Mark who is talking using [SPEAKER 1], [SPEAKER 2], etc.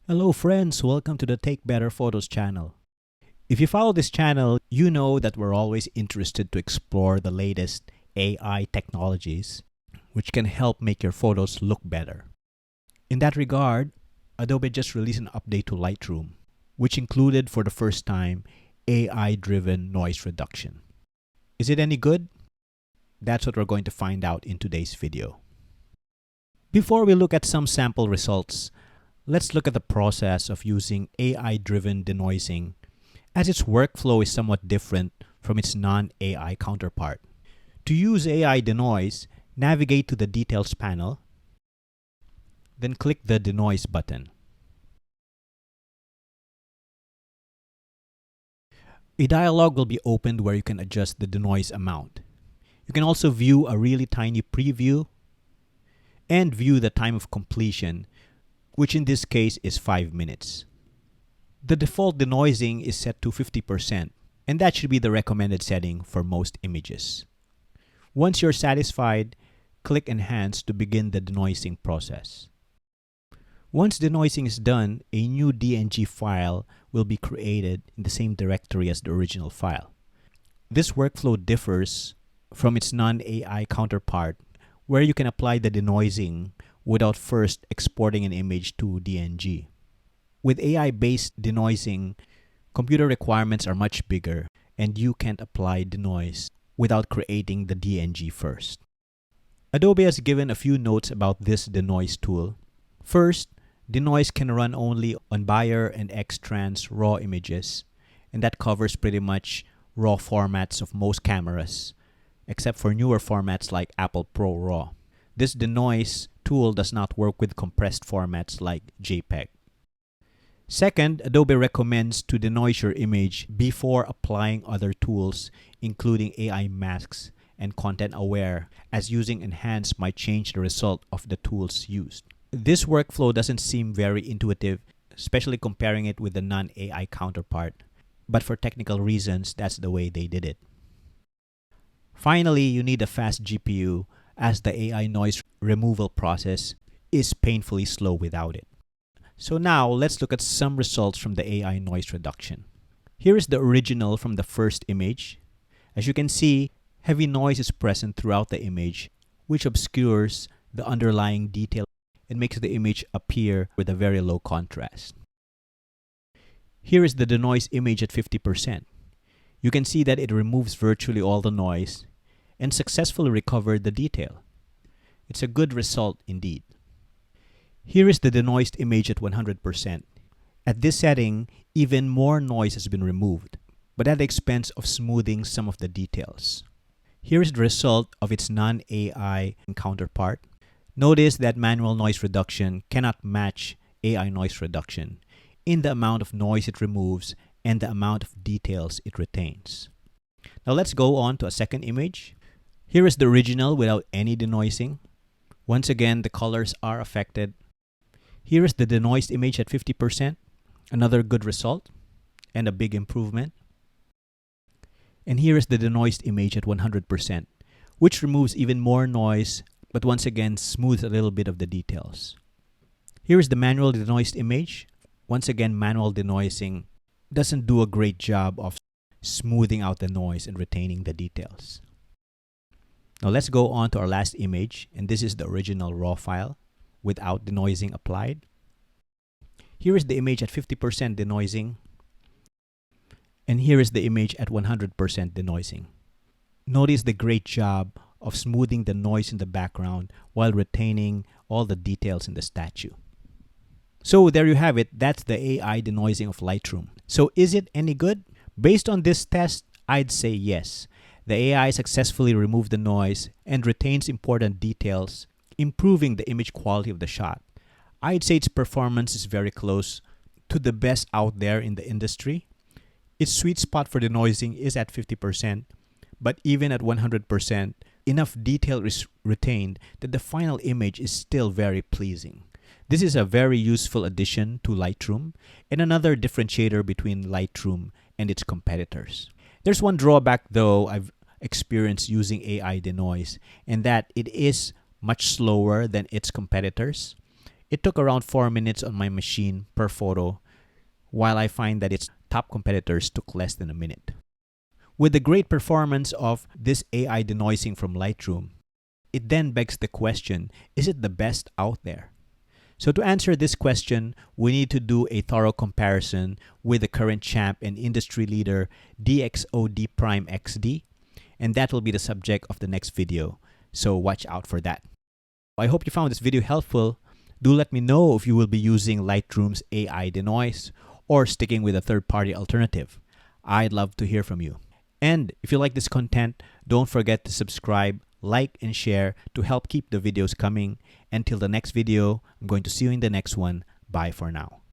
[SPEAKER 1] Hello friends, welcome to the Take Better Photos channel. If you follow this channel, you know that we're always interested to explore the latest AI technologies which can help make your photos look better. In that regard, Adobe just released an update to Lightroom, which included for the first time AI-driven noise reduction. Is it any good? That's what we're going to find out in today's video. Before we look at some sample results, let's look at the process of using AI-driven denoising, as its workflow is somewhat different from its non-AI counterpart. To use AI denoise, navigate to the Details panel, then click the Denoise button. A dialog will be opened where you can adjust the denoise amount. You can also view a really tiny preview and view the time of completion, which in this case is 5 minutes. The default denoising is set to 50%, and that should be the recommended setting for most images. Once you're satisfied, click Enhance to begin the denoising process. Once denoising is done, a new DNG file will be created in the same directory as the original file. This workflow differs from its non-AI counterpart, where you can apply the denoising without first exporting an image to DNG. With AI-based denoising, computer requirements are much bigger, and you can't apply denoise without creating the DNG first. Adobe has given a few notes about this denoise tool. First, denoise can run only on Bayer and X-Trans RAW images, and that covers pretty much RAW formats of most cameras, except for newer formats like Apple Pro RAW. This denoise tool does not work with compressed formats like JPEG. Second, Adobe recommends to denoise your image before applying other tools, including AI masks and content aware, as using Enhance might change the result of the tools used. This workflow doesn't seem very intuitive, especially comparing it with the non-AI counterpart, but for technical reasons, that's the way they did it. Finally, you need a fast GPU, as the AI noise removal process is painfully slow without it. So now, let's look at some results from the AI noise reduction. Here is the original from the first image. As you can see, heavy noise is present throughout the image, which obscures the underlying detail and makes the image appear with a very low contrast. Here is the denoise image at 50%. You can see that it removes virtually all the noise and successfully recovered the detail. It's a good result indeed. Here is the denoised image at 100%. At this setting, even more noise has been removed, but at the expense of smoothing some of the details. Here is the result of its non-AI counterpart. Notice that manual noise reduction cannot match AI noise reduction in the amount of noise it removes and the amount of details it retains. Now let's go on to a second image. Here is the original without any denoising. Once again, the colors are affected. Here is the denoised image at 50%, another good result and a big improvement. And here is the denoised image at 100%, which removes even more noise, but once again smooths a little bit of the details. Here is the manual denoised image. Once again, manual denoising doesn't do a great job of smoothing out the noise and retaining the details. Now let's go on to our last image, and this is the original RAW file without denoising applied. Here is the image at 50% denoising, and here is the image at 100% denoising. Notice the great job of smoothing the noise in the background while retaining all the details in the statue. So there you have it. That's the AI denoising of Lightroom. So is it any good? Based on this test, I'd say yes. The AI successfully removed the noise and retains important details, improving the image quality of the shot. I'd say its performance is very close to the best out there in the industry. Its sweet spot for denoising is at 50%, but even at 100%, enough detail is retained that the final image is still very pleasing. This is a very useful addition to Lightroom and another differentiator between Lightroom and its competitors. There's one drawback though I've experienced using AI denoise, and that it is much slower than its competitors. It took around 4 minutes on my machine per photo, while I find that its top competitors took less than a minute. With the great performance of this AI denoising from Lightroom, it then begs the question, is it the best out there? So to answer this question, we need to do a thorough comparison with the current champ and industry leader DxOD Prime XD, and that will be the subject of the next video, so watch out for that. I hope you found this video helpful. Do let me know if you will be using Lightroom's AI denoise or sticking with a third-party alternative. I'd love to hear from you. And if you like this content, don't forget to subscribe, like, and share to help keep the videos coming. Until the next video, I'm going to see you in the next one. Bye for now.